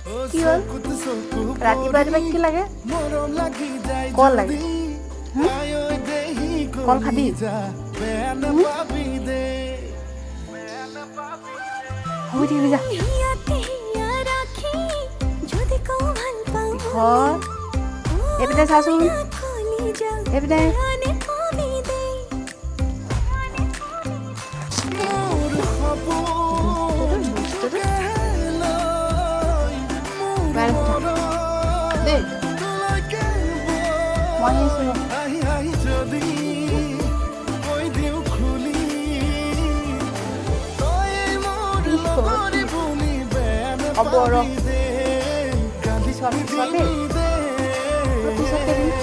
কি হল ৰাতিপুৱা কি লাগে কল লাগে কল খাবি হ'ব দিবি যা এইপিনে চাচোন এইপিনে দেই মই হ'ব ৰ পিছত